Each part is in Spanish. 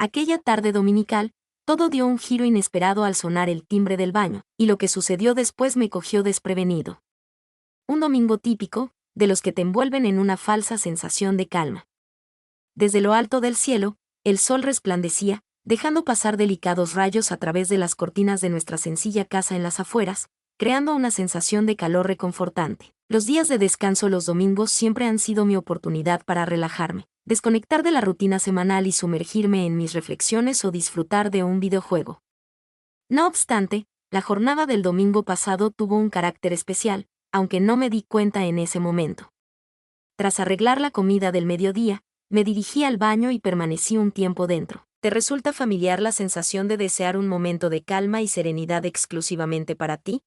Aquella tarde dominical, todo dio un giro inesperado al sonar el timbre del baño, y lo que sucedió después me cogió desprevenido. Un domingo típico, de los que te envuelven en una falsa sensación de calma. Desde lo alto del cielo, el sol resplandecía, dejando pasar delicados rayos a través de las cortinas de nuestra sencilla casa en las afueras, creando una sensación de calor reconfortante. Los días de descanso los domingos siempre han sido mi oportunidad para relajarme, desconectar de la rutina semanal y sumergirme en mis reflexiones o disfrutar de un videojuego. No obstante, la jornada del domingo pasado tuvo un carácter especial, aunque no me di cuenta en ese momento. Tras arreglar la comida del mediodía, me dirigí al baño y permanecí un tiempo dentro. ¿Te resulta familiar la sensación de desear un momento de calma y serenidad exclusivamente para ti?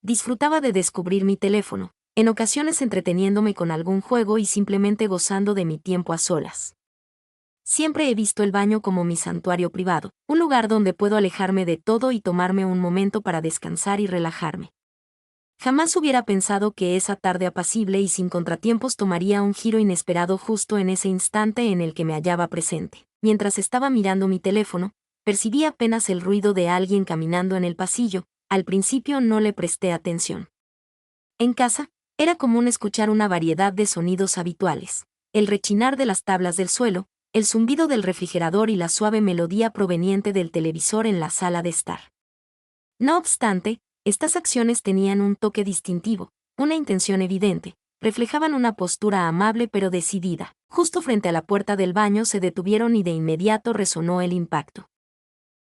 Disfrutaba de descubrir mi teléfono, en ocasiones entreteniéndome con algún juego y simplemente gozando de mi tiempo a solas. Siempre he visto el baño como mi santuario privado, un lugar donde puedo alejarme de todo y tomarme un momento para descansar y relajarme. Jamás hubiera pensado que esa tarde apacible y sin contratiempos tomaría un giro inesperado justo en ese instante en el que me hallaba presente. Mientras estaba mirando mi teléfono, percibí apenas el ruido de alguien caminando en el pasillo. Al principio no le presté atención. En casa, era común escuchar una variedad de sonidos habituales: el rechinar de las tablas del suelo, el zumbido del refrigerador y la suave melodía proveniente del televisor en la sala de estar. No obstante, estas acciones tenían un toque distintivo, una intención evidente, reflejaban una postura amable pero decidida. Justo frente a la puerta del baño se detuvieron y de inmediato resonó el impacto.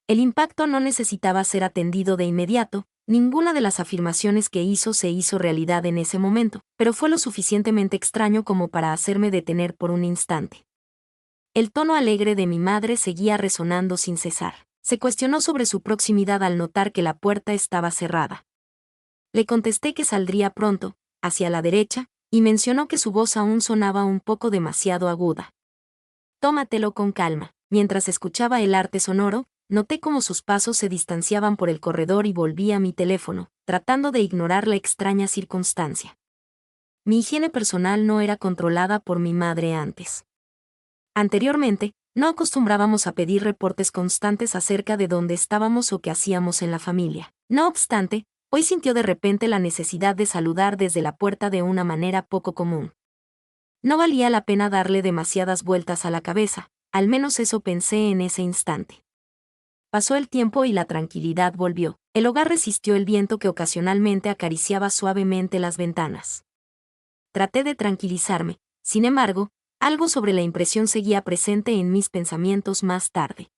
El impacto no necesitaba ser atendido de inmediato, ninguna de las afirmaciones que hizo se hizo realidad en ese momento, pero fue lo suficientemente extraño como para hacerme detener por un instante. El tono alegre de mi madre seguía resonando sin cesar. Se cuestionó sobre su proximidad al notar que la puerta estaba cerrada. Le contesté que saldría pronto, hacia la derecha, y mencionó que su voz aún sonaba un poco demasiado aguda. Tómatelo con calma. Mientras escuchaba el arte sonoro, noté cómo sus pasos se distanciaban por el corredor y volví a mi teléfono, tratando de ignorar la extraña circunstancia. Mi higiene personal no era controlada por mi madre antes. Anteriormente, no acostumbrábamos a pedir reportes constantes acerca de dónde estábamos o qué hacíamos en la familia. No obstante, hoy sintió de repente la necesidad de saludar desde la puerta de una manera poco común. No valía la pena darle demasiadas vueltas a la cabeza, al menos eso pensé en ese instante. Pasó el tiempo y la tranquilidad volvió. El hogar resistió el viento que ocasionalmente acariciaba suavemente las ventanas. Traté de tranquilizarme, sin embargo, algo sobre la impresión seguía presente en mis pensamientos más tarde.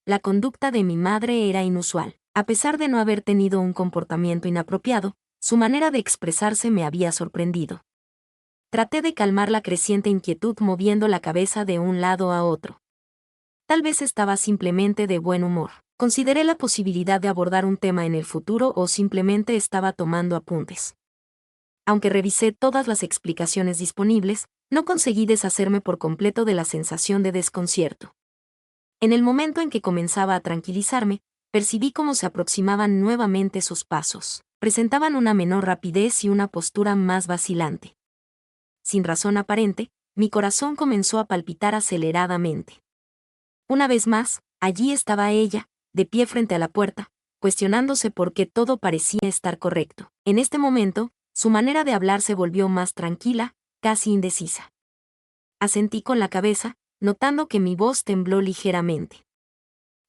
La conducta de mi madre era inusual. A pesar de no haber tenido un comportamiento inapropiado, su manera de expresarse me había sorprendido. Traté de calmar la creciente inquietud moviendo la cabeza de un lado a otro. Tal vez estaba simplemente de buen humor. Consideré la posibilidad de abordar un tema en el futuro o simplemente estaba tomando apuntes. Aunque revisé todas las explicaciones disponibles, no conseguí deshacerme por completo de la sensación de desconcierto. En el momento en que comenzaba a tranquilizarme, percibí cómo se aproximaban nuevamente sus pasos. Presentaban una menor rapidez y una postura más vacilante. Sin razón aparente, mi corazón comenzó a palpitar aceleradamente. Una vez más, allí estaba ella, de pie frente a la puerta, cuestionándose por qué todo parecía estar correcto. En este momento, su manera de hablar se volvió más tranquila, casi indecisa. Asentí con la cabeza, notando que mi voz tembló ligeramente.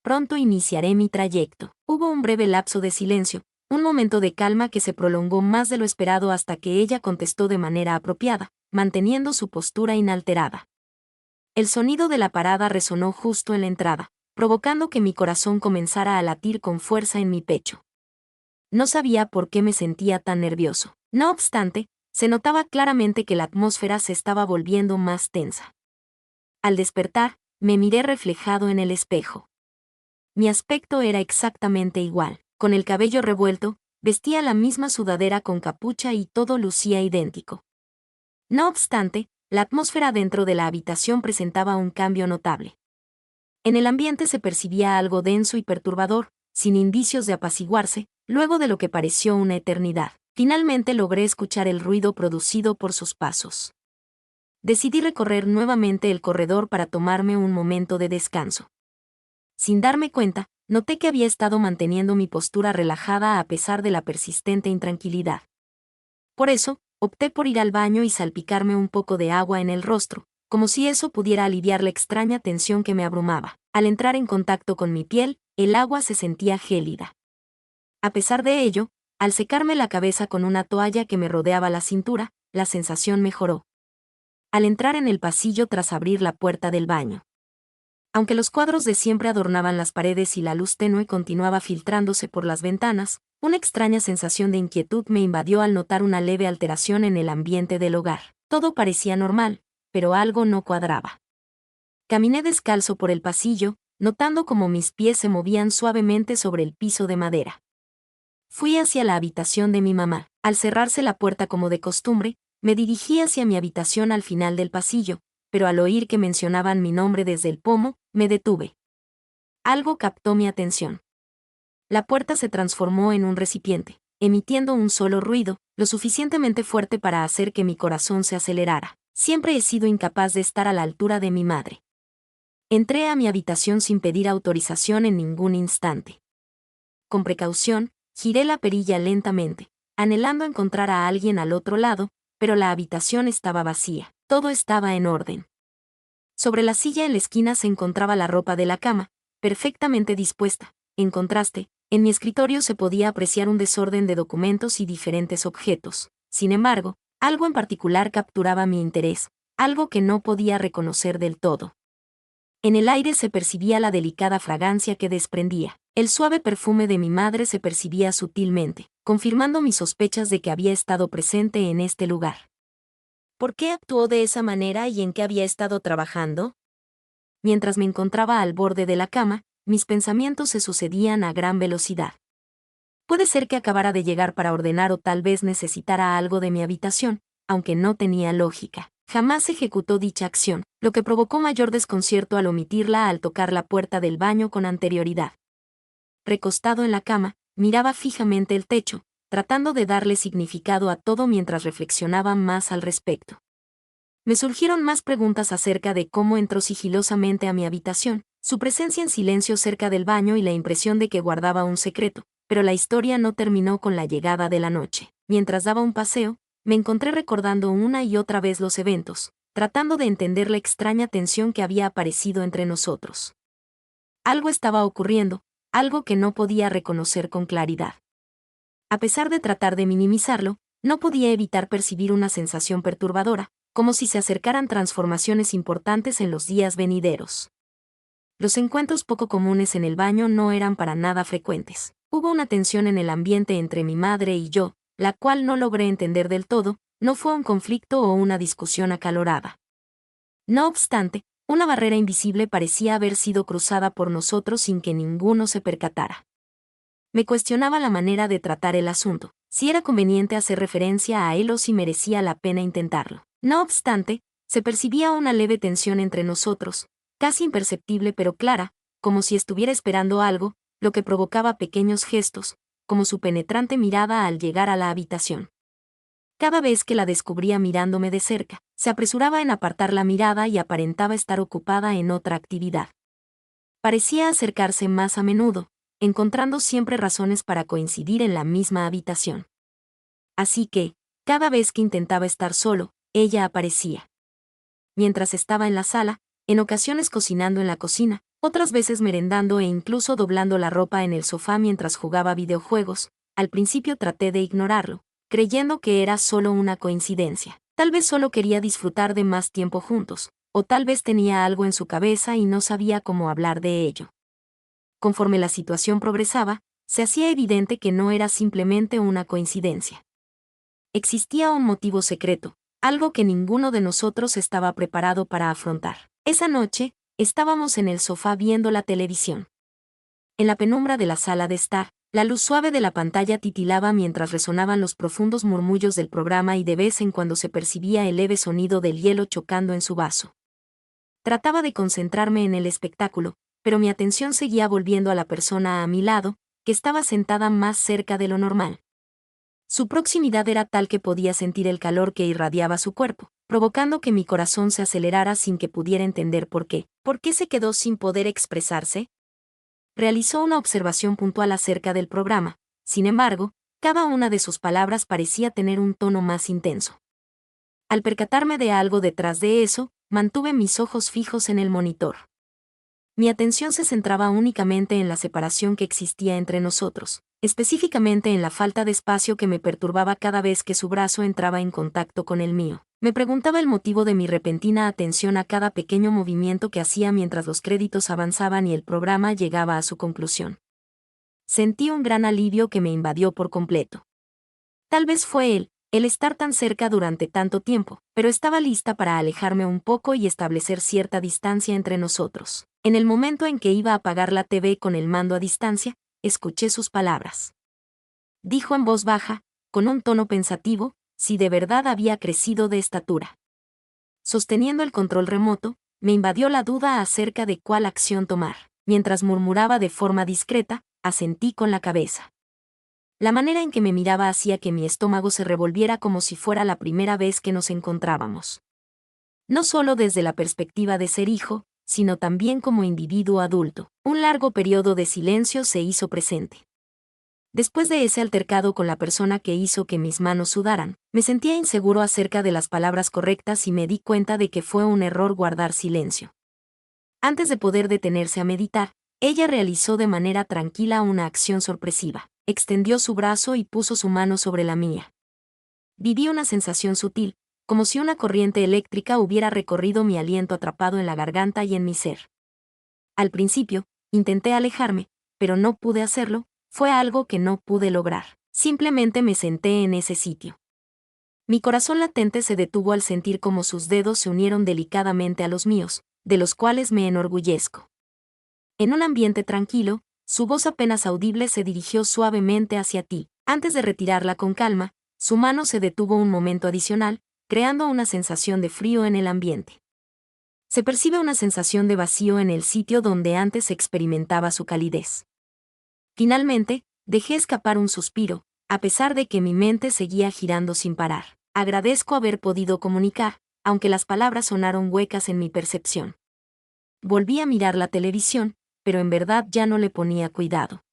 Pronto iniciaré mi trayecto. Hubo un breve lapso de silencio, un momento de calma que se prolongó más de lo esperado hasta que ella contestó de manera apropiada, manteniendo su postura inalterada. El sonido de la parada resonó justo en la entrada, provocando que mi corazón comenzara a latir con fuerza en mi pecho. No sabía por qué me sentía tan nervioso. No obstante, se notaba claramente que la atmósfera se estaba volviendo más tensa. Al despertar, me miré reflejado en el espejo. Mi aspecto era exactamente igual, con el cabello revuelto, vestía la misma sudadera con capucha y todo lucía idéntico. No obstante, la atmósfera dentro de la habitación presentaba un cambio notable. En el ambiente se percibía algo denso y perturbador, sin indicios de apaciguarse, luego de lo que pareció una eternidad. Finalmente logré escuchar el ruido producido por sus pasos. Decidí recorrer nuevamente el corredor para tomarme un momento de descanso. sin darme cuenta, noté que había estado manteniendo mi postura relajada a pesar de la persistente intranquilidad. Por eso, opté por ir al baño y salpicarme un poco de agua en el rostro, como si eso pudiera aliviar la extraña tensión que me abrumaba. Al entrar en contacto con mi piel, el agua se sentía gélida. A pesar de ello, al secarme la cabeza con una toalla que me rodeaba la cintura, la sensación mejoró. Al entrar en el pasillo tras abrir la puerta del baño. Aunque los cuadros de siempre adornaban las paredes y la luz tenue continuaba filtrándose por las ventanas, una extraña sensación de inquietud me invadió al notar una leve alteración en el ambiente del hogar. Todo parecía normal, pero algo no cuadraba. Caminé descalzo por el pasillo, notando cómo mis pies se movían suavemente sobre el piso de madera. Fui hacia la habitación de mi mamá. Al cerrarse la puerta como de costumbre, me dirigí hacia mi habitación al final del pasillo, pero al oír que mencionaban mi nombre desde el pomo, me detuve. Algo captó mi atención. La puerta se transformó en un recipiente, emitiendo un solo ruido, lo suficientemente fuerte para hacer que mi corazón se acelerara. Siempre he sido incapaz de estar a la altura de mi madre. Entré a mi habitación sin pedir autorización en ningún instante. Con precaución, giré la perilla lentamente, anhelando encontrar a alguien al otro lado, pero la habitación estaba vacía. Todo estaba en orden. Sobre la silla en la esquina se encontraba la ropa de la cama, perfectamente dispuesta. En contraste, en mi escritorio se podía apreciar un desorden de documentos y diferentes objetos. Sin embargo, algo en particular capturaba mi interés, algo que no podía reconocer del todo. En el aire se percibía la delicada fragancia que desprendía. El suave perfume de mi madre se percibía sutilmente, confirmando mis sospechas de que había estado presente en este lugar. ¿Por qué actuó de esa manera y en qué había estado trabajando? Mientras me encontraba al borde de la cama, mis pensamientos se sucedían a gran velocidad. Puede ser que acabara de llegar para ordenar o tal vez necesitara algo de mi habitación, aunque no tenía lógica. Jamás ejecutó dicha acción, lo que provocó mayor desconcierto al omitirla al tocar la puerta del baño con anterioridad. Recostado en la cama, miraba fijamente el techo, tratando de darle significado a todo mientras reflexionaba más al respecto. Me surgieron más preguntas acerca de cómo entró sigilosamente a mi habitación, su presencia en silencio cerca del baño y la impresión de que guardaba un secreto, pero la historia no terminó con la llegada de la noche. Mientras daba un paseo, me encontré recordando una y otra vez los eventos, tratando de entender la extraña tensión que había aparecido entre nosotros. Algo estaba ocurriendo, algo que no podía reconocer con claridad. A pesar de tratar de minimizarlo, no podía evitar percibir una sensación perturbadora, como si se acercaran transformaciones importantes en los días venideros. Los encuentros poco comunes en el baño no eran para nada frecuentes. Hubo una tensión en el ambiente entre mi madre y yo, la cual no logré entender del todo, no fue un conflicto o una discusión acalorada. No obstante, una barrera invisible parecía haber sido cruzada por nosotros sin que ninguno se percatara. Me cuestionaba la manera de tratar el asunto, si era conveniente hacer referencia a él o si merecía la pena intentarlo. No obstante, se percibía una leve tensión entre nosotros, casi imperceptible pero clara, como si estuviera esperando algo, lo que provocaba pequeños gestos, como su penetrante mirada al llegar a la habitación. Cada vez que la descubría mirándome de cerca, se apresuraba en apartar la mirada y aparentaba estar ocupada en otra actividad. Parecía acercarse más a menudo, encontrando siempre razones para coincidir en la misma habitación. Así que, cada vez que intentaba estar solo, ella aparecía. Mientras estaba en la sala, en ocasiones cocinando en la cocina, otras veces merendando e incluso doblando la ropa en el sofá mientras jugaba videojuegos, al principio traté de ignorarlo, creyendo que era solo una coincidencia. Tal vez solo quería disfrutar de más tiempo juntos, o tal vez tenía algo en su cabeza y no sabía cómo hablar de ello. Conforme la situación progresaba, se hacía evidente que no era simplemente una coincidencia. Existía un motivo secreto, algo que ninguno de nosotros estaba preparado para afrontar. Esa noche, estábamos en el sofá viendo la televisión. En la penumbra de la sala de estar, la luz suave de la pantalla titilaba mientras resonaban los profundos murmullos del programa y de vez en cuando se percibía el leve sonido del hielo chocando en su vaso. Trataba de concentrarme en el espectáculo, pero mi atención seguía volviendo a la persona a mi lado, que estaba sentada más cerca de lo normal. Su proximidad era tal que podía sentir el calor que irradiaba su cuerpo, provocando que mi corazón se acelerara sin que pudiera entender por qué. ¿Por qué se quedó sin poder expresarse? Realizó una observación puntual acerca del programa, sin embargo, cada una de sus palabras parecía tener un tono más intenso. Al percatarme de algo detrás de eso, mantuve mis ojos fijos en el monitor. Mi atención se centraba únicamente en la separación que existía entre nosotros, específicamente en la falta de espacio que me perturbaba cada vez que su brazo entraba en contacto con el mío. Me preguntaba el motivo de mi repentina atención a cada pequeño movimiento que hacía mientras los créditos avanzaban y el programa llegaba a su conclusión. Sentí un gran alivio que me invadió por completo. Tal vez fue el estar tan cerca durante tanto tiempo, pero estaba lista para alejarme un poco y establecer cierta distancia entre nosotros. En el momento en que iba a apagar la TV con el mando a distancia, escuché sus palabras. Dijo en voz baja, con un tono pensativo, si de verdad había crecido de estatura. Sosteniendo el control remoto, me invadió la duda acerca de cuál acción tomar. Mientras murmuraba de forma discreta, asentí con la cabeza. La manera en que me miraba hacía que mi estómago se revolviera como si fuera la primera vez que nos encontrábamos. No solo desde la perspectiva de ser hijo, sino también como individuo adulto. Un largo periodo de silencio se hizo presente. Después de ese altercado con la persona que hizo que mis manos sudaran, me sentía inseguro acerca de las palabras correctas y me di cuenta de que fue un error guardar silencio. Antes de poder detenerse a meditar, ella realizó de manera tranquila una acción sorpresiva. Extendió su brazo y puso su mano sobre la mía. Viví una sensación sutil, como si una corriente eléctrica hubiera recorrido mi aliento atrapado en la garganta y en mi ser. Al principio, intenté alejarme, pero no pude hacerlo, fue algo que no pude lograr. Simplemente me senté en ese sitio. Mi corazón latente se detuvo al sentir cómo sus dedos se unieron delicadamente a los míos, de los cuales me enorgullezco. En un ambiente tranquilo, su voz apenas audible se dirigió suavemente hacia ti. Antes de retirarla con calma, su mano se detuvo un momento adicional, creando una sensación de frío en el ambiente. Se percibe una sensación de vacío en el sitio donde antes se experimentaba su calidez. Finalmente, dejé escapar un suspiro, a pesar de que mi mente seguía girando sin parar. Agradezco haber podido comunicar, aunque las palabras sonaron huecas en mi percepción. Volví a mirar la televisión, pero en verdad ya no le ponía cuidado.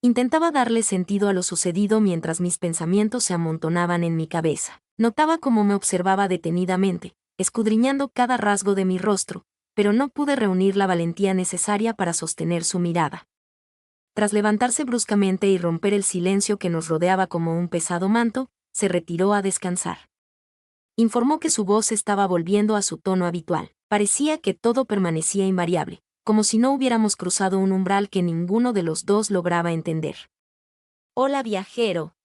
Intentaba darle sentido a lo sucedido mientras mis pensamientos se amontonaban en mi cabeza. Notaba cómo me observaba detenidamente, escudriñando cada rasgo de mi rostro, pero no pude reunir la valentía necesaria para sostener su mirada. Tras levantarse bruscamente y romper el silencio que nos rodeaba como un pesado manto, se retiró a descansar. Informó que su voz estaba volviendo a su tono habitual. Parecía que todo permanecía invariable, como si no hubiéramos cruzado un umbral que ninguno de los dos lograba entender. Hola, viajero.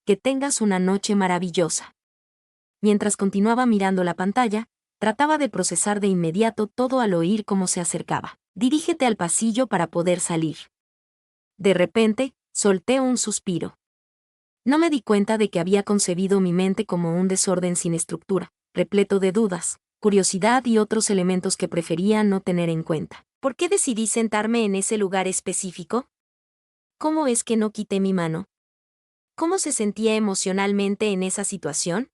Que tengas una noche maravillosa. Mientras continuaba mirando la pantalla, trataba de procesar de inmediato todo al oír cómo se acercaba. Dirígete al pasillo para poder salir. De repente, solté un suspiro. No me di cuenta de que había concebido mi mente como un desorden sin estructura, repleto de dudas, curiosidad y otros elementos que prefería no tener en cuenta. ¿Por qué decidí sentarme en ese lugar específico? ¿Cómo es que no quité mi mano? ¿Cómo se sentía emocionalmente en esa situación?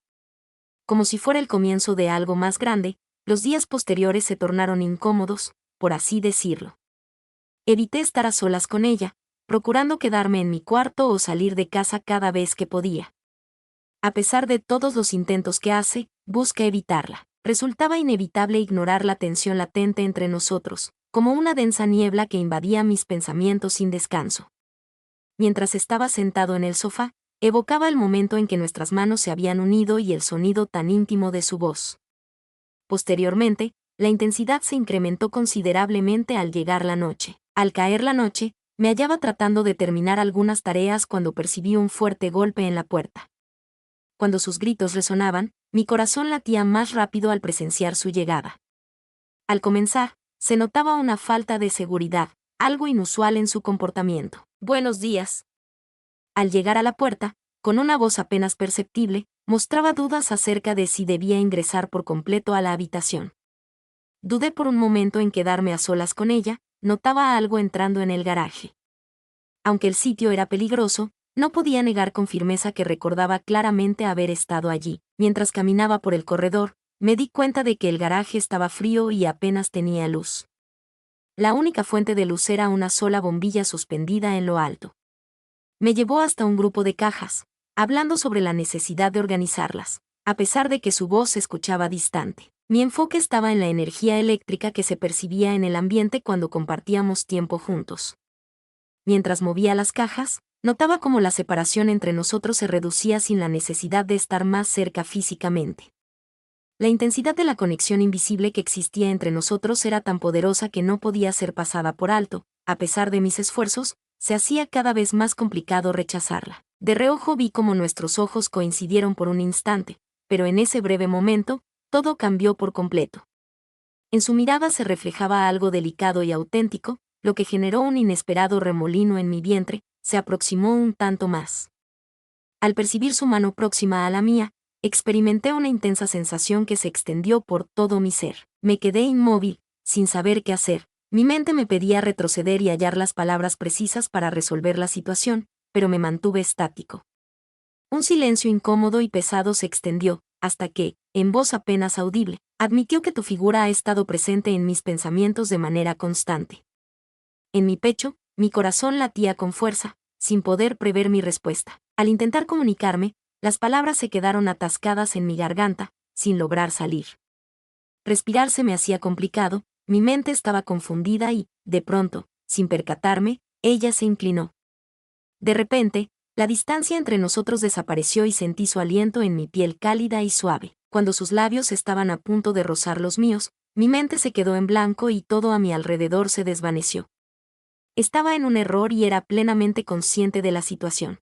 Como si fuera el comienzo de algo más grande, los días posteriores se tornaron incómodos, por así decirlo. Evité estar a solas con ella, procurando quedarme en mi cuarto o salir de casa cada vez que podía. A pesar de todos los intentos que hace, busca evitarla. Resultaba inevitable ignorar la tensión latente entre nosotros, como una densa niebla que invadía mis pensamientos sin descanso. Mientras estaba sentado en el sofá, evocaba el momento en que nuestras manos se habían unido y el sonido tan íntimo de su voz. Posteriormente, la intensidad se incrementó considerablemente al llegar la noche. Al caer la noche, me hallaba tratando de terminar algunas tareas cuando percibí un fuerte golpe en la puerta. Cuando sus gritos resonaban, mi corazón latía más rápido al presenciar su llegada. Al comenzar, se notaba una falta de seguridad, algo inusual en su comportamiento. Buenos días. Al llegar a la puerta, con una voz apenas perceptible, mostraba dudas acerca de si debía ingresar por completo a la habitación. Dudé por un momento en quedarme a solas con ella, notaba algo entrando en el garaje. Aunque el sitio era peligroso, no podía negar con firmeza que recordaba claramente haber estado allí. Mientras caminaba por el corredor, me di cuenta de que el garaje estaba frío y apenas tenía luz. La única fuente de luz era una sola bombilla suspendida en lo alto. Me llevó hasta un grupo de cajas, hablando sobre la necesidad de organizarlas, a pesar de que su voz se escuchaba distante. Mi enfoque estaba en la energía eléctrica que se percibía en el ambiente cuando compartíamos tiempo juntos. Mientras movía las cajas, notaba cómo la separación entre nosotros se reducía sin la necesidad de estar más cerca físicamente. La intensidad de la conexión invisible que existía entre nosotros era tan poderosa que no podía ser pasada por alto. A pesar de mis esfuerzos, se hacía cada vez más complicado rechazarla. De reojo vi cómo nuestros ojos coincidieron por un instante, pero en ese breve momento, todo cambió por completo. En su mirada se reflejaba algo delicado y auténtico, lo que generó un inesperado remolino en mi vientre. Se aproximó un tanto más. Al percibir su mano próxima a la mía, experimenté una intensa sensación que se extendió por todo mi ser. Me quedé inmóvil, sin saber qué hacer. Mi mente me pedía retroceder y hallar las palabras precisas para resolver la situación, pero me mantuve estático. Un silencio incómodo y pesado se extendió, hasta que, en voz apenas audible, admitió que tu figura ha estado presente en mis pensamientos de manera constante. En mi pecho, mi corazón latía con fuerza, sin poder prever mi respuesta. Al intentar comunicarme, las palabras se quedaron atascadas en mi garganta, sin lograr salir. Respirar se me hacía complicado, mi mente estaba confundida y, de pronto, sin percatarme, ella se inclinó. De repente, la distancia entre nosotros desapareció y sentí su aliento en mi piel cálida y suave. Cuando sus labios estaban a punto de rozar los míos, mi mente se quedó en blanco y todo a mi alrededor se desvaneció. Estaba en un error y era plenamente consciente de la situación.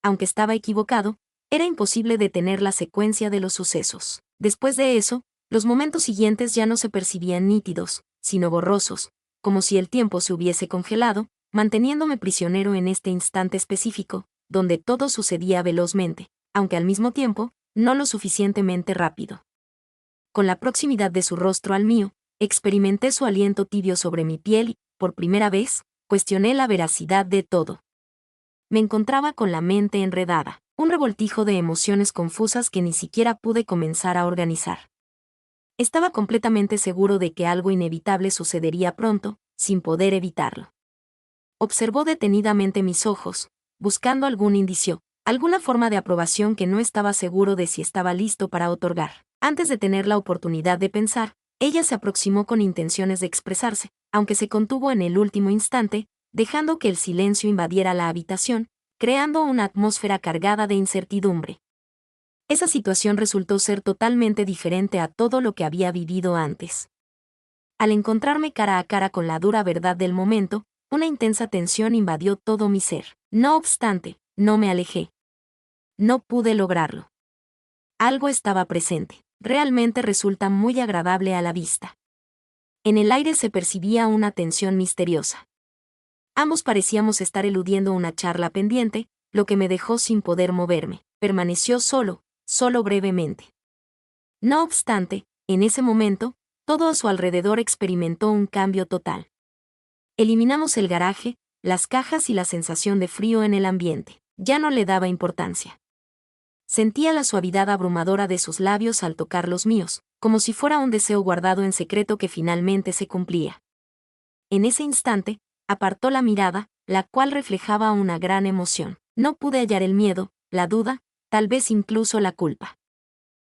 Aunque estaba equivocado, era imposible detener la secuencia de los sucesos. Después de eso, los momentos siguientes ya no se percibían nítidos, sino borrosos, como si el tiempo se hubiese congelado, manteniéndome prisionero en este instante específico, donde todo sucedía velozmente, aunque al mismo tiempo, no lo suficientemente rápido. Con la proximidad de su rostro al mío, experimenté su aliento tibio sobre mi piel y, por primera vez, cuestioné la veracidad de todo. Me encontraba con la mente enredada, un revoltijo de emociones confusas que ni siquiera pude comenzar a organizar. Estaba completamente seguro de que algo inevitable sucedería pronto, sin poder evitarlo. Observó detenidamente mis ojos, buscando algún indicio, alguna forma de aprobación que no estaba seguro de si estaba listo para otorgar. Antes de tener la oportunidad de pensar, ella se aproximó con intenciones de expresarse, aunque se contuvo en el último instante, dejando que el silencio invadiera la habitación, creando una atmósfera cargada de incertidumbre. Esa situación resultó ser totalmente diferente a todo lo que había vivido antes. Al encontrarme cara a cara con la dura verdad del momento, una intensa tensión invadió todo mi ser. No obstante, no me alejé. No pude lograrlo. Algo estaba presente. Realmente resulta muy agradable a la vista. En el aire se percibía una tensión misteriosa. Ambos parecíamos estar eludiendo una charla pendiente, lo que me dejó sin poder moverme. Permaneció solo brevemente. No obstante, en ese momento, todo a su alrededor experimentó un cambio total. Eliminamos el garaje, las cajas y la sensación de frío en el ambiente. Ya no le daba importancia. Sentía la suavidad abrumadora de sus labios al tocar los míos, como si fuera un deseo guardado en secreto que finalmente se cumplía. En ese instante, apartó la mirada, la cual reflejaba una gran emoción. No pude hallar el miedo, la duda, tal vez incluso la culpa.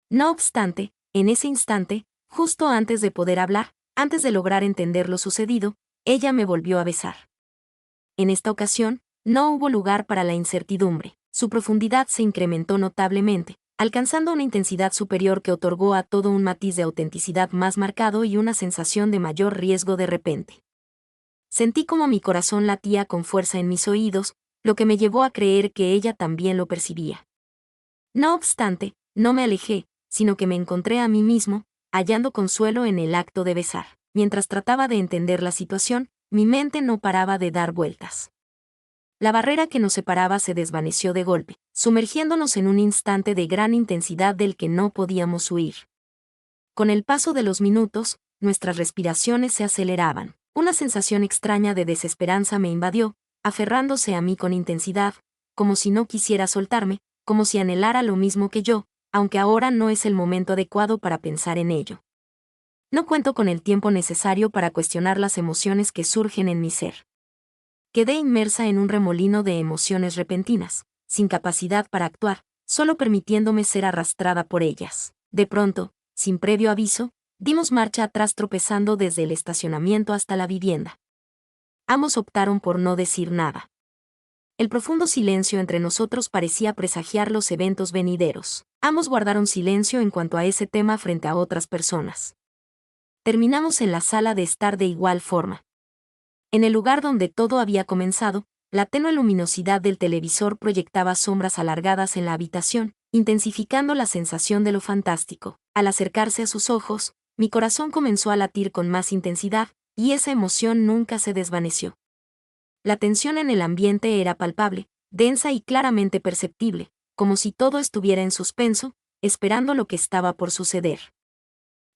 No obstante, en ese instante, justo antes de poder hablar, antes de lograr entender lo sucedido, ella me volvió a besar. En esta ocasión, no hubo lugar para la incertidumbre. Su profundidad se incrementó notablemente, alcanzando una intensidad superior que otorgó a todo un matiz de autenticidad más marcado y una sensación de mayor riesgo de repente. Sentí como mi corazón latía con fuerza en mis oídos, lo que me llevó a creer que ella también lo percibía. No obstante, no me alejé, sino que me encontré a mí mismo, hallando consuelo en el acto de besar. Mientras trataba de entender la situación, mi mente no paraba de dar vueltas. La barrera que nos separaba se desvaneció de golpe, sumergiéndonos en un instante de gran intensidad del que no podíamos huir. Con el paso de los minutos, nuestras respiraciones se aceleraban. Una sensación extraña de desesperanza me invadió, aferrándose a mí con intensidad, como si no quisiera soltarme, como si anhelara lo mismo que yo, aunque ahora no es el momento adecuado para pensar en ello. No cuento con el tiempo necesario para cuestionar las emociones que surgen en mi ser. Quedé inmersa en un remolino de emociones repentinas, sin capacidad para actuar, solo permitiéndome ser arrastrada por ellas. De pronto, sin previo aviso, dimos marcha atrás tropezando desde el estacionamiento hasta la vivienda. Ambos optaron por no decir nada. El profundo silencio entre nosotros parecía presagiar los eventos venideros. Ambos guardaron silencio en cuanto a ese tema frente a otras personas. Terminamos en la sala de estar de igual forma. En el lugar donde todo había comenzado, la tenue luminosidad del televisor proyectaba sombras alargadas en la habitación, intensificando la sensación de lo fantástico. Al acercarse a sus ojos, mi corazón comenzó a latir con más intensidad, y esa emoción nunca se desvaneció. La tensión en el ambiente era palpable, densa y claramente perceptible, como si todo estuviera en suspenso, esperando lo que estaba por suceder.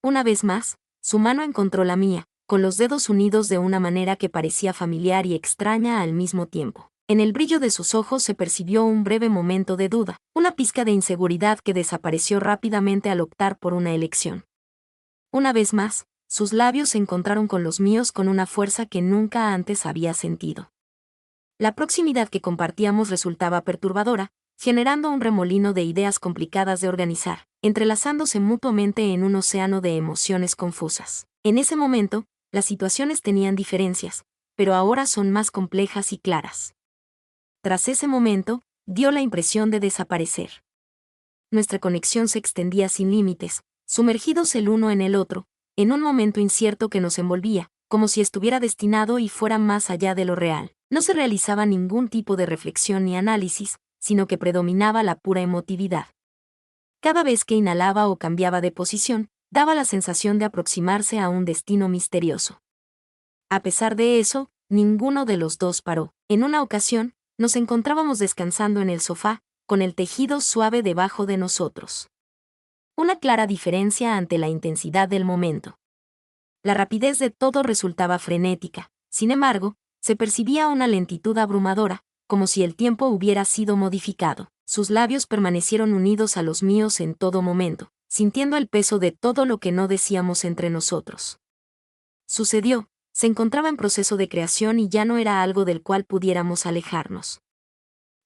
Una vez más, su mano encontró la mía, con los dedos unidos de una manera que parecía familiar y extraña al mismo tiempo. En el brillo de sus ojos se percibió un breve momento de duda, una pizca de inseguridad que desapareció rápidamente al optar por una elección. Una vez más, sus labios se encontraron con los míos con una fuerza que nunca antes había sentido. La proximidad que compartíamos resultaba perturbadora, generando un remolino de ideas complicadas de organizar, entrelazándose mutuamente en un océano de emociones confusas. En ese momento, las situaciones tenían diferencias, pero ahora son más complejas y claras. Tras ese momento, dio la impresión de desaparecer. Nuestra conexión se extendía sin límites, sumergidos el uno en el otro, en un momento incierto que nos envolvía, como si estuviera destinado y fuera más allá de lo real. No se realizaba ningún tipo de reflexión ni análisis, sino que predominaba la pura emotividad. Cada vez que inhalaba o cambiaba de posición, daba la sensación de aproximarse a un destino misterioso. A pesar de eso, ninguno de los dos paró. En una ocasión, nos encontrábamos descansando en el sofá, con el tejido suave debajo de nosotros. Una clara diferencia ante la intensidad del momento. La rapidez de todo resultaba frenética, sin embargo, se percibía una lentitud abrumadora, como si el tiempo hubiera sido modificado. Sus labios permanecieron unidos a los míos en todo momento, sintiendo el peso de todo lo que no decíamos entre nosotros. Sucedió, se encontraba en proceso de creación y ya no era algo del cual pudiéramos alejarnos.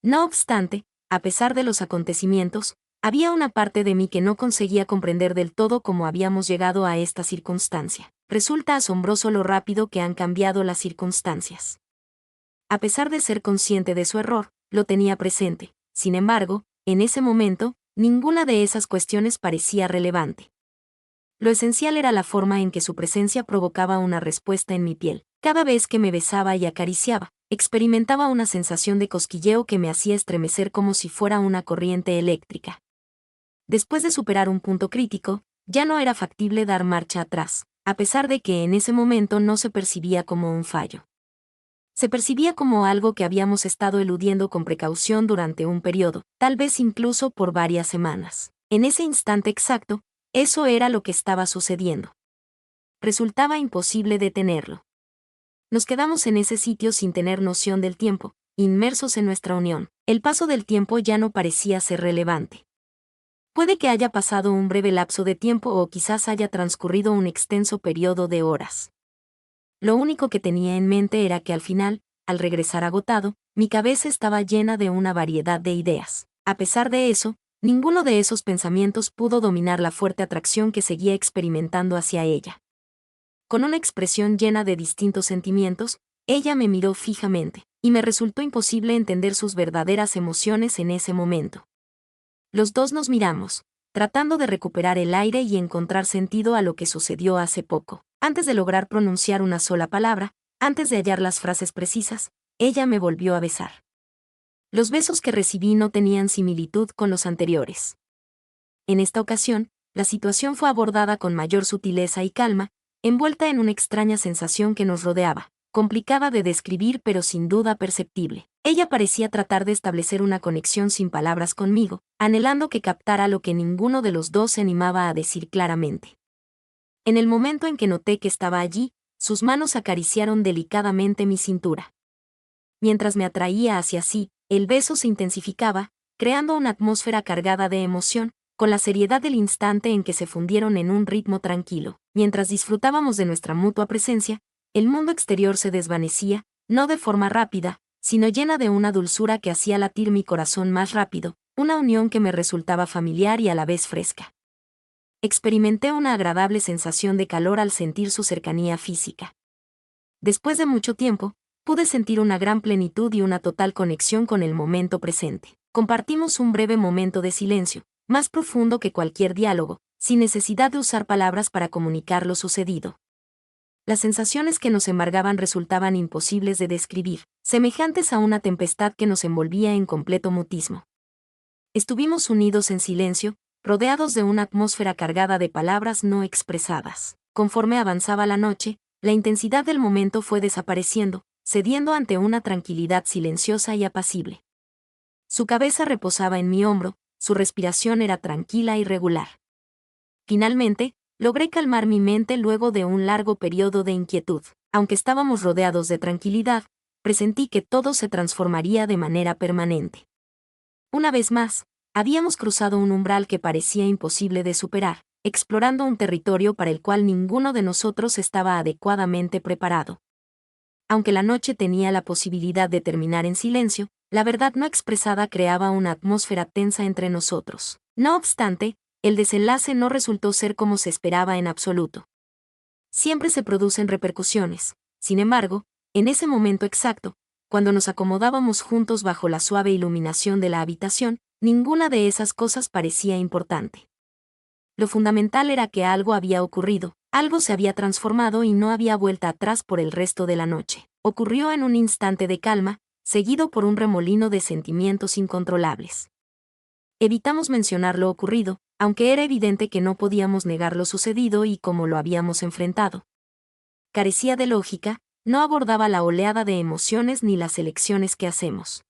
No obstante, a pesar de los acontecimientos, había una parte de mí que no conseguía comprender del todo cómo habíamos llegado a esta circunstancia. Resulta asombroso lo rápido que han cambiado las circunstancias. A pesar de ser consciente de su error, lo tenía presente. Sin embargo, en ese momento, ninguna de esas cuestiones parecía relevante. Lo esencial era la forma en que su presencia provocaba una respuesta en mi piel. Cada vez que me besaba y acariciaba, experimentaba una sensación de cosquilleo que me hacía estremecer como si fuera una corriente eléctrica. Después de superar un punto crítico, ya no era factible dar marcha atrás, a pesar de que en ese momento no se percibía como un fallo. Se percibía como algo que habíamos estado eludiendo con precaución durante un periodo, tal vez incluso por varias semanas. En ese instante exacto, eso era lo que estaba sucediendo. Resultaba imposible detenerlo. Nos quedamos en ese sitio sin tener noción del tiempo, inmersos en nuestra unión. El paso del tiempo ya no parecía ser relevante. Puede que haya pasado un breve lapso de tiempo o quizás haya transcurrido un extenso periodo de horas. Lo único que tenía en mente era que al final, al regresar agotado, mi cabeza estaba llena de una variedad de ideas. A pesar de eso, ninguno de esos pensamientos pudo dominar la fuerte atracción que seguía experimentando hacia ella. Con una expresión llena de distintos sentimientos, ella me miró fijamente, y me resultó imposible entender sus verdaderas emociones en ese momento. Los dos nos miramos, tratando de recuperar el aire y encontrar sentido a lo que sucedió hace poco. Antes de lograr pronunciar una sola palabra, antes de hallar las frases precisas, ella me volvió a besar. Los besos que recibí no tenían similitud con los anteriores. En esta ocasión, la situación fue abordada con mayor sutileza y calma, envuelta en una extraña sensación que nos rodeaba, complicada de describir pero sin duda perceptible. Ella parecía tratar de establecer una conexión sin palabras conmigo, anhelando que captara lo que ninguno de los dos se animaba a decir claramente. En el momento en que noté que estaba allí, sus manos acariciaron delicadamente mi cintura. Mientras me atraía hacia sí, el beso se intensificaba, creando una atmósfera cargada de emoción, con la seriedad del instante en que se fundieron en un ritmo tranquilo. Mientras disfrutábamos de nuestra mutua presencia, el mundo exterior se desvanecía, no de forma rápida, sino llena de una dulzura que hacía latir mi corazón más rápido, una unión que me resultaba familiar y a la vez fresca. Experimenté una agradable sensación de calor al sentir su cercanía física. Después de mucho tiempo, pude sentir una gran plenitud y una total conexión con el momento presente. Compartimos un breve momento de silencio, más profundo que cualquier diálogo, sin necesidad de usar palabras para comunicar lo sucedido. Las sensaciones que nos embargaban resultaban imposibles de describir, semejantes a una tempestad que nos envolvía en completo mutismo. Estuvimos unidos en silencio, rodeados de una atmósfera cargada de palabras no expresadas. Conforme avanzaba la noche, la intensidad del momento fue desapareciendo, cediendo ante una tranquilidad silenciosa y apacible. Su cabeza reposaba en mi hombro, su respiración era tranquila y regular. Finalmente, logré calmar mi mente luego de un largo periodo de inquietud. Aunque estábamos rodeados de tranquilidad, presentí que todo se transformaría de manera permanente. Una vez más, habíamos cruzado un umbral que parecía imposible de superar, explorando un territorio para el cual ninguno de nosotros estaba adecuadamente preparado. Aunque la noche tenía la posibilidad de terminar en silencio, la verdad no expresada creaba una atmósfera tensa entre nosotros. No obstante, el desenlace no resultó ser como se esperaba en absoluto. Siempre se producen repercusiones. Sin embargo, en ese momento exacto, cuando nos acomodábamos juntos bajo la suave iluminación de la habitación, ninguna de esas cosas parecía importante. Lo fundamental era que algo había ocurrido, algo se había transformado y no había vuelta atrás por el resto de la noche. Ocurrió en un instante de calma, seguido por un remolino de sentimientos incontrolables. Evitamos mencionar lo ocurrido, aunque era evidente que no podíamos negar lo sucedido y cómo lo habíamos enfrentado. Carecía de lógica, no abordaba la oleada de emociones ni las elecciones que hacemos.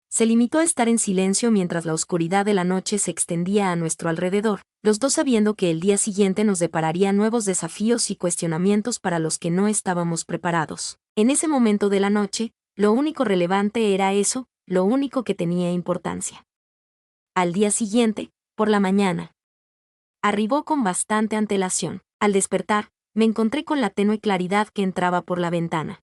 Se limitó a estar en silencio mientras la oscuridad de la noche se extendía a nuestro alrededor, los dos sabiendo que el día siguiente nos depararía nuevos desafíos y cuestionamientos para los que no estábamos preparados. En ese momento de la noche, lo único relevante era eso, lo único que tenía importancia. Al día siguiente, por la mañana, arribó con bastante antelación. Al despertar, me encontré con la tenue claridad que entraba por la ventana.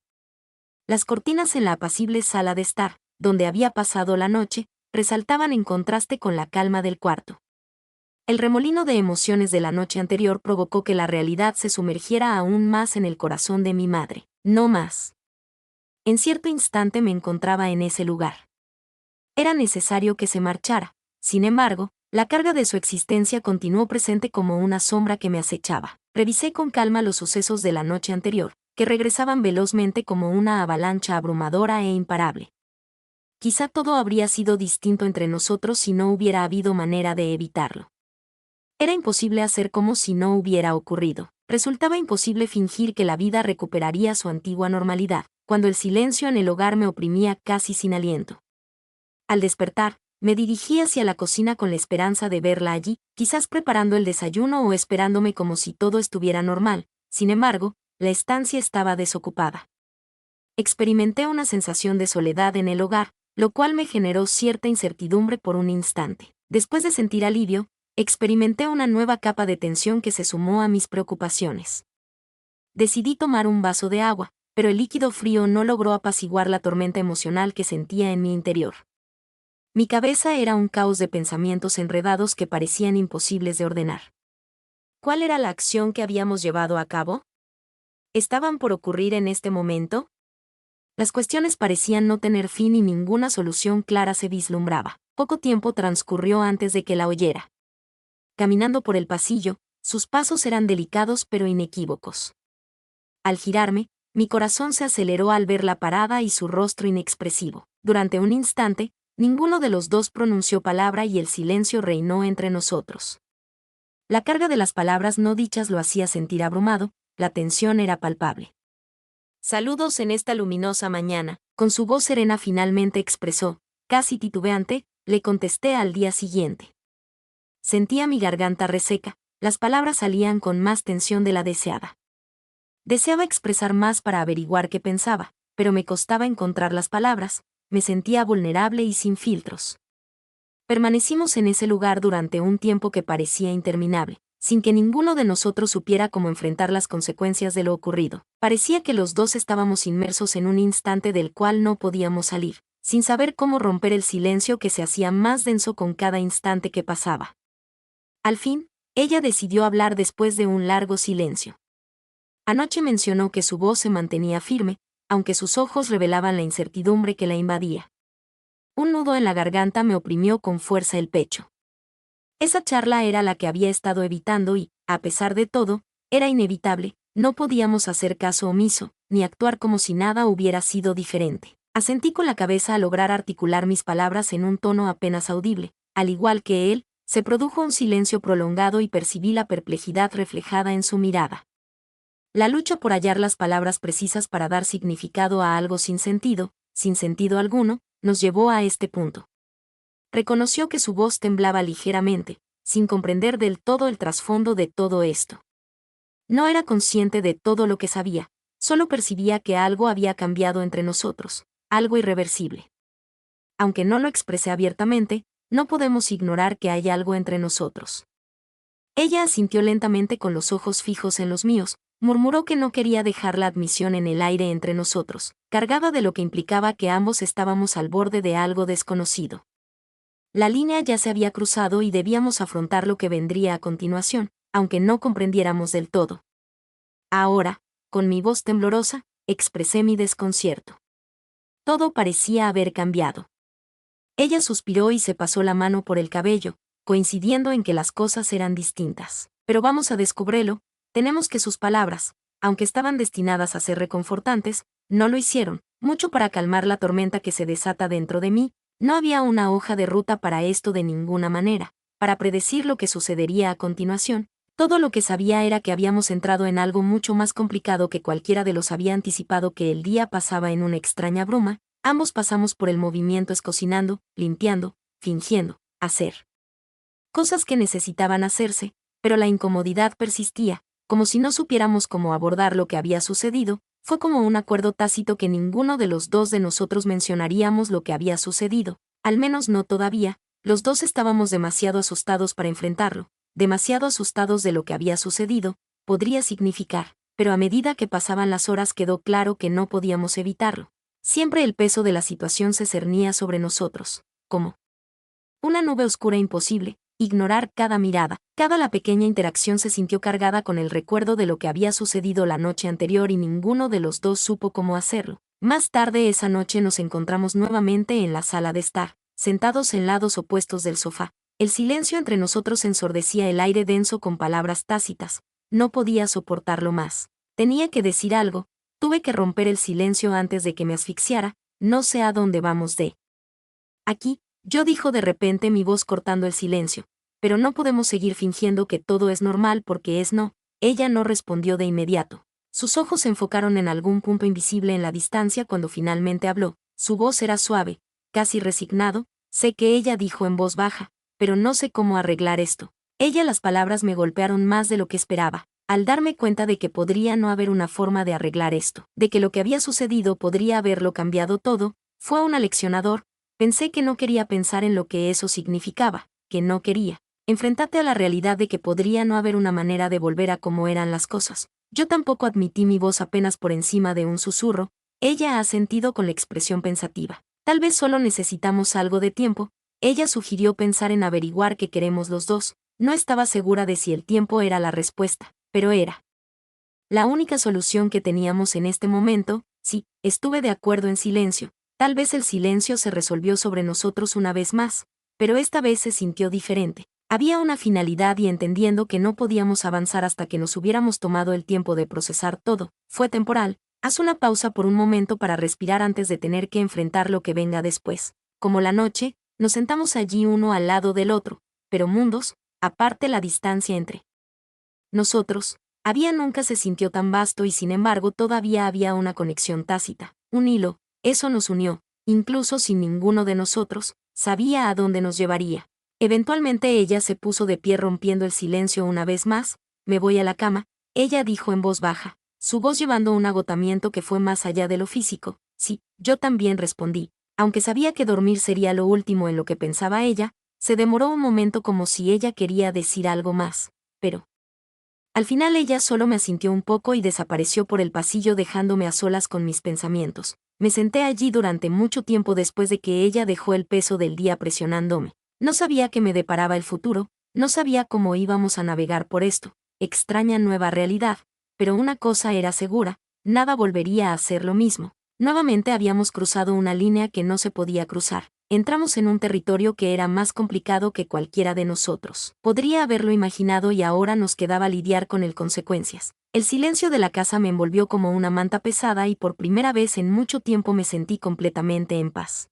Las cortinas en la apacible sala de estar, donde había pasado la noche, resaltaban en contraste con la calma del cuarto. El remolino de emociones de la noche anterior provocó que la realidad se sumergiera aún más en el corazón de mi madre. No más. En cierto instante me encontraba en ese lugar. Era necesario que se marchara. Sin embargo, la carga de su existencia continuó presente como una sombra que me acechaba. Revisé con calma los sucesos de la noche anterior, que regresaban velozmente como una avalancha abrumadora e imparable. Quizá todo habría sido distinto entre nosotros si no hubiera habido manera de evitarlo. Era imposible hacer como si no hubiera ocurrido. Resultaba imposible fingir que la vida recuperaría su antigua normalidad, cuando el silencio en el hogar me oprimía casi sin aliento. Al despertar, me dirigí hacia la cocina con la esperanza de verla allí, quizás preparando el desayuno o esperándome como si todo estuviera normal. Sin embargo, la estancia estaba desocupada. Experimenté una sensación de soledad en el hogar, lo cual me generó cierta incertidumbre por un instante. Después de sentir alivio, experimenté una nueva capa de tensión que se sumó a mis preocupaciones. Decidí tomar un vaso de agua, pero el líquido frío no logró apaciguar la tormenta emocional que sentía en mi interior. Mi cabeza era un caos de pensamientos enredados que parecían imposibles de ordenar. ¿Cuál era la acción que habíamos llevado a cabo? ¿Estaban por ocurrir en este momento? Las cuestiones parecían no tener fin y ninguna solución clara se vislumbraba. Poco tiempo transcurrió antes de que la oyera. Caminando por el pasillo, sus pasos eran delicados pero inequívocos. Al girarme, mi corazón se aceleró al verla parada y su rostro inexpresivo. Durante un instante, ninguno de los dos pronunció palabra y el silencio reinó entre nosotros. La carga de las palabras no dichas lo hacía sentir abrumado, la tensión era palpable. Saludos en esta luminosa mañana, con su voz serena finalmente expresó, casi titubeante, le contesté al día siguiente. Sentía mi garganta reseca, las palabras salían con más tensión de la deseada. Deseaba expresar más para averiguar qué pensaba, pero me costaba encontrar las palabras, me sentía vulnerable y sin filtros. Permanecimos en ese lugar durante un tiempo que parecía interminable, sin que ninguno de nosotros supiera cómo enfrentar las consecuencias de lo ocurrido. Parecía que los dos estábamos inmersos en un instante del cual no podíamos salir, sin saber cómo romper el silencio que se hacía más denso con cada instante que pasaba. Al fin, ella decidió hablar después de un largo silencio. Anoche mencionó que su voz se mantenía firme, aunque sus ojos revelaban la incertidumbre que la invadía. Un nudo en la garganta me oprimió con fuerza el pecho. Esa charla era la que había estado evitando y, a pesar de todo, era inevitable, no podíamos hacer caso omiso, ni actuar como si nada hubiera sido diferente. Asentí con la cabeza a lograr articular mis palabras en un tono apenas audible. Al igual que él, se produjo un silencio prolongado y percibí la perplejidad reflejada en su mirada. La lucha por hallar las palabras precisas para dar significado a algo sin sentido alguno, nos llevó a este punto. Reconoció que su voz temblaba ligeramente, sin comprender del todo el trasfondo de todo esto. No era consciente de todo lo que sabía, solo percibía que algo había cambiado entre nosotros, algo irreversible. Aunque no lo expresé abiertamente, no podemos ignorar que hay algo entre nosotros. Ella asintió lentamente con los ojos fijos en los míos, murmuró que no quería dejar la admisión en el aire entre nosotros, cargada de lo que implicaba que ambos estábamos al borde de algo desconocido. La línea ya se había cruzado y debíamos afrontar lo que vendría a continuación, aunque no comprendiéramos del todo. Ahora, con mi voz temblorosa, expresé mi desconcierto. Todo parecía haber cambiado. Ella suspiró y se pasó la mano por el cabello, coincidiendo en que las cosas eran distintas. Pero vamos a descubrirlo, tenemos que sus palabras, aunque estaban destinadas a ser reconfortantes, no lo hicieron, mucho para calmar la tormenta que se desata dentro de mí. No había una hoja de ruta para esto de ninguna manera, para predecir lo que sucedería a continuación. Todo lo que sabía era que habíamos entrado en algo mucho más complicado que cualquiera de los había anticipado, que el día pasaba en una extraña bruma. Ambos pasamos por el movimiento cocinando, limpiando, fingiendo, hacer cosas que necesitaban hacerse, pero la incomodidad persistía, como si no supiéramos cómo abordar lo que había sucedido. Fue como un acuerdo tácito que ninguno de los dos de nosotros mencionaríamos lo que había sucedido, al menos no todavía. Los dos estábamos demasiado asustados para enfrentarlo, demasiado asustados de lo que había sucedido, podría significar, pero a medida que pasaban las horas quedó claro que no podíamos evitarlo. Siempre el peso de la situación se cernía sobre nosotros, como una nube oscura imposible. Ignorar cada mirada, cada la pequeña interacción se sintió cargada con el recuerdo de lo que había sucedido la noche anterior y ninguno de los dos supo cómo hacerlo. Más tarde esa noche nos encontramos nuevamente en la sala de estar, sentados en lados opuestos del sofá. El silencio entre nosotros ensordecía el aire denso con palabras tácitas. No podía soportarlo más. Tenía que decir algo, tuve que romper el silencio antes de que me asfixiara. No sé a dónde vamos de aquí. Yo, dijo de repente, mi voz cortando el silencio, pero no podemos seguir fingiendo que todo es normal porque es no. Ella no respondió de inmediato. Sus ojos se enfocaron en algún punto invisible en la distancia cuando finalmente habló. Su voz era suave, casi resignado. Sé que ella dijo en voz baja, pero no sé cómo arreglar esto. Las palabras me golpearon más de lo que esperaba, al darme cuenta de que podría no haber una forma de arreglar esto, de que lo que había sucedido podría haberlo cambiado todo. Fue un aleccionador. Pensé que no quería pensar en lo que eso significaba, que no quería enfrentarte a la realidad de que podría no haber una manera de volver a cómo eran las cosas. Yo tampoco, admití, mi voz apenas por encima de un susurro. Ella ha sentido con la expresión pensativa. Tal vez solo necesitamos algo de tiempo. Ella sugirió pensar en averiguar qué queremos los dos. No estaba segura de si el tiempo era la respuesta, pero era la única solución que teníamos en este momento. Sí, estuve de acuerdo en silencio. Tal vez el silencio se resolvió sobre nosotros una vez más, pero esta vez se sintió diferente. Había una finalidad y, entendiendo que no podíamos avanzar hasta que nos hubiéramos tomado el tiempo de procesar todo, fue temporal. Haz una pausa por un momento para respirar antes de tener que enfrentar lo que venga después. Como la noche, nos sentamos allí uno al lado del otro, pero mundos aparte. La distancia entre nosotros nunca se sintió tan vasto y, sin embargo, todavía había una conexión tácita, un hilo. Eso nos unió, incluso sin ninguno de nosotros sabía a dónde nos llevaría. Eventualmente ella se puso de pie, rompiendo el silencio una vez más. Me voy a la cama, ella dijo en voz baja, su voz llevando un agotamiento que fue más allá de lo físico. Sí, yo también, respondí, aunque sabía que dormir sería lo último en lo que pensaba ella. Se demoró un momento como si ella quería decir algo más, pero al final ella solo me asintió un poco y desapareció por el pasillo dejándome a solas con mis pensamientos. Me senté allí durante mucho tiempo después de que ella dejó el peso del día presionándome. No sabía qué me deparaba el futuro, no sabía cómo íbamos a navegar por esto, extraña nueva realidad, pero una cosa era segura, nada volvería a ser lo mismo. Nuevamente habíamos cruzado una línea que no se podía cruzar. Entramos en un territorio que era más complicado que cualquiera de nosotros. Podría haberlo imaginado y ahora nos quedaba lidiar con el consecuencias. El silencio de la casa me envolvió como una manta pesada y por primera vez en mucho tiempo me sentí completamente en paz.